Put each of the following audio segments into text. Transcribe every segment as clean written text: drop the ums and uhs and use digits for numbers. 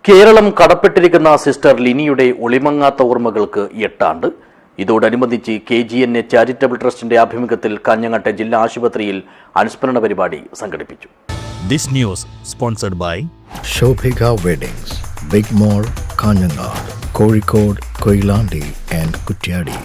Keralam കടപ്പെട്ടിരിക്കുന്ന sister ലിനിയുടെ ഒളിമങ്ങാത്ത ഓർമ്മകൾക്ക് 8 ആണ്ട്. ഇതോടനുബന്ധിച്ച് KGNA ചാരിറ്റബിൾ ട്രസ്റ്റിന്റെ ആഭിമുഖ്യത്തിൽ കാഞ്ഞങ്ങാട്ടെ ജില്ലാ ആശുപത്രിയിൽ അനുസ്മരണ പരിപാടി സംഘടിപ്പിച്ചു. This news sponsored by Shobhika Weddings, Big Mall, Kanyanad, Kozhikode, Koilandi and Kutyadi.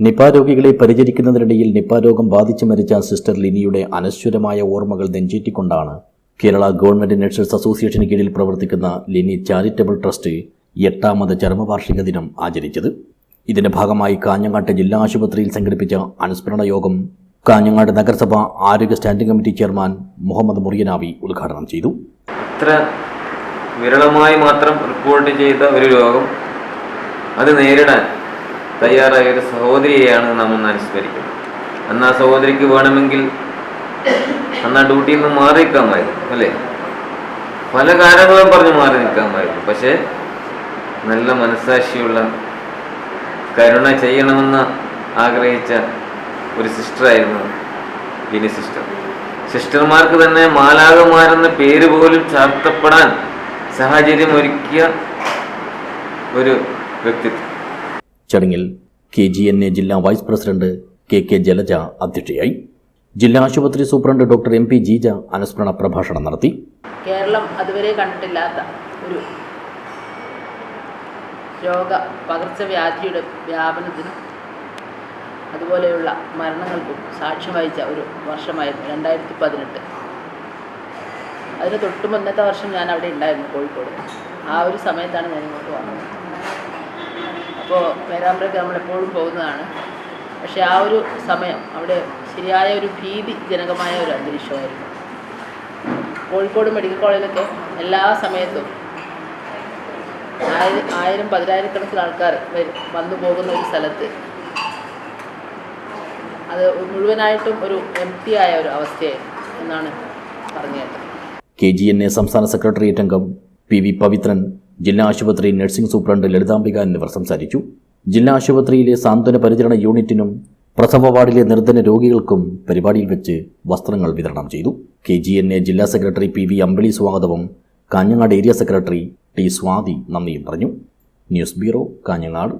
Nipah രോഗികളെ പരിചരിക്കുന്നതിനിടയിൽ നിപ രോഗം ബാധിച്ച് മരിച്ച സിസ്റ്റർ ലിനിയുടെ അനശ്വരമായ ഓർമ്മകൾ നെഞ്ചേറ്റിക്കൊണ്ടാണ് കേരള ഗവൺമെന്റ് നഴ്സസ് അസോസിയേഷന് കീഴിൽ പ്രവർത്തിക്കുന്ന ലിനി ചാരിറ്റബിൾ ട്രസ്റ്റ് 8ാമത് ചരമവാർഷിക ദിനം ആചരിച്ചത്. ഇതിന്റെ ഭാഗമായി കാഞ്ഞങ്ങാട്ടെ ജില്ലാ ആശുപത്രിയിൽ സംഘടിപ്പിച്ച അനുസ്മരണ യോഗം കാഞ്ഞങ്ങാട് നഗരസഭ ആരോഗ്യ standing committee chairman Muhammad Muriyanavi ഉദ്ഘാടനം ചെയ്തു. ഇത്ര വിരളമായി മാത്രം റിപ്പോർട്ട് ചെയ്ത ഒരു രോഗം അത് നേരിടാൻ തയ്യാറായ ഒരു സഹോദരിയെയാണ് നാം ഒന്ന് അനുസ്മരിക്കുന്നത്. അന്ന് ആ സഹോദരിക്ക് വേണമെങ്കിൽ അന്ന് ആ ഡ്യൂട്ടിയിൽ നിന്ന് മാറി നിൽക്കാമായിരുന്നു, അല്ലേ? പല കാരണങ്ങളും പറഞ്ഞ് മാറി നിൽക്കാമായിരുന്നു. പക്ഷേ നല്ല മനസ്സാക്ഷിയുള്ള, കരുണ ചെയ്യണമെന്ന് ആഗ്രഹിച്ച ഒരു സിസ്റ്ററായിരുന്നു ലിനി സിസ്റ്റർ. സിസ്റ്റർമാർക്ക് തന്നെ മാലാഖമാരെന്ന പേര് പോലും ചാർത്തപ്പെടാൻ സാഹചര്യം ഒരുക്കിയ ഒരു വ്യക്തിത്വം. ചടങ്ങിൽ KGNA ജില്ലാ വൈസ് പ്രസിഡന്റ് KK ജലജ അധ്യക്ഷയായി. ജില്ലാ ആശുപത്രി സൂപ്രണ്ട് ഡോക്ടർ MP ജീജ അനുസ്മരണ പ്രഭാഷണം നടത്തി. കേരളം അതുവരെ കണ്ടിട്ടില്ലാത്ത ഒരു പകർച്ചവ്യാധിയുടെ വ്യാപനത്തിനും അതുപോലെയുള്ള മരണങ്ങൾക്കും സാക്ഷ്യം വഹിച്ച ഒരു വർഷമായിരുന്നു 2018. അതിന് തൊട്ട് മുന്നത്തെ വർഷം ഞാൻ അവിടെ ഉണ്ടായിരുന്നു, കോഴിക്കോട്. ആ ഒരു സമയത്താണ് ഞാൻ ഇങ്ങോട്ട് വന്നത്. അപ്പോൾ പേരാമ്പ്രയ്ക്ക് നമ്മളെപ്പോഴും പോകുന്നതാണ്. പക്ഷേ ആ ഒരു സമയം അവിടെ ശരിയായ ഒരു ഭീതിജനകമായ ഒരു അന്തരീക്ഷമായിരുന്നു. കോഴിക്കോട് മെഡിക്കൽ കോളേജിലൊക്കെ എല്ലാ സമയത്തും 1000, 10,000 ആൾക്കാർ വന്നു പോകുന്ന ഒരു സ്ഥലത്ത് അത് മുഴുവനായിട്ടും ഒരു എംപ്റ്റി ആയ ഒരു അവസ്ഥയായിരുന്നു എന്നാണ് പറഞ്ഞു കേട്ടത്. KGNA സംസ്ഥാന സെക്രട്ടേറിയറ്റ് അംഗം PV പവിത്രൻ, ജില്ലാ ആശുപത്രി നഴ്സിംഗ് സൂപ്രണ്ട് ലളിതാംബിക എന്നിവർ സംസാരിച്ചു. ജില്ലാ ആശുപത്രിയിലെ സാന്ത്വന പരിചരണ യൂണിറ്റിനും പ്രസവ വാർഡിലെ നിർധന രോഗികൾക്കും പരിപാടിയിൽ വെച്ച് വസ്ത്രങ്ങൾ വിതരണം ചെയ്തു. KGNA ജില്ലാ സെക്രട്ടറി PV അമ്പിളി സ്വാഗതവും Kanhangad area secretary T Swathi നന്ദിയും പറഞ്ഞു. News bureau, Kanhangad.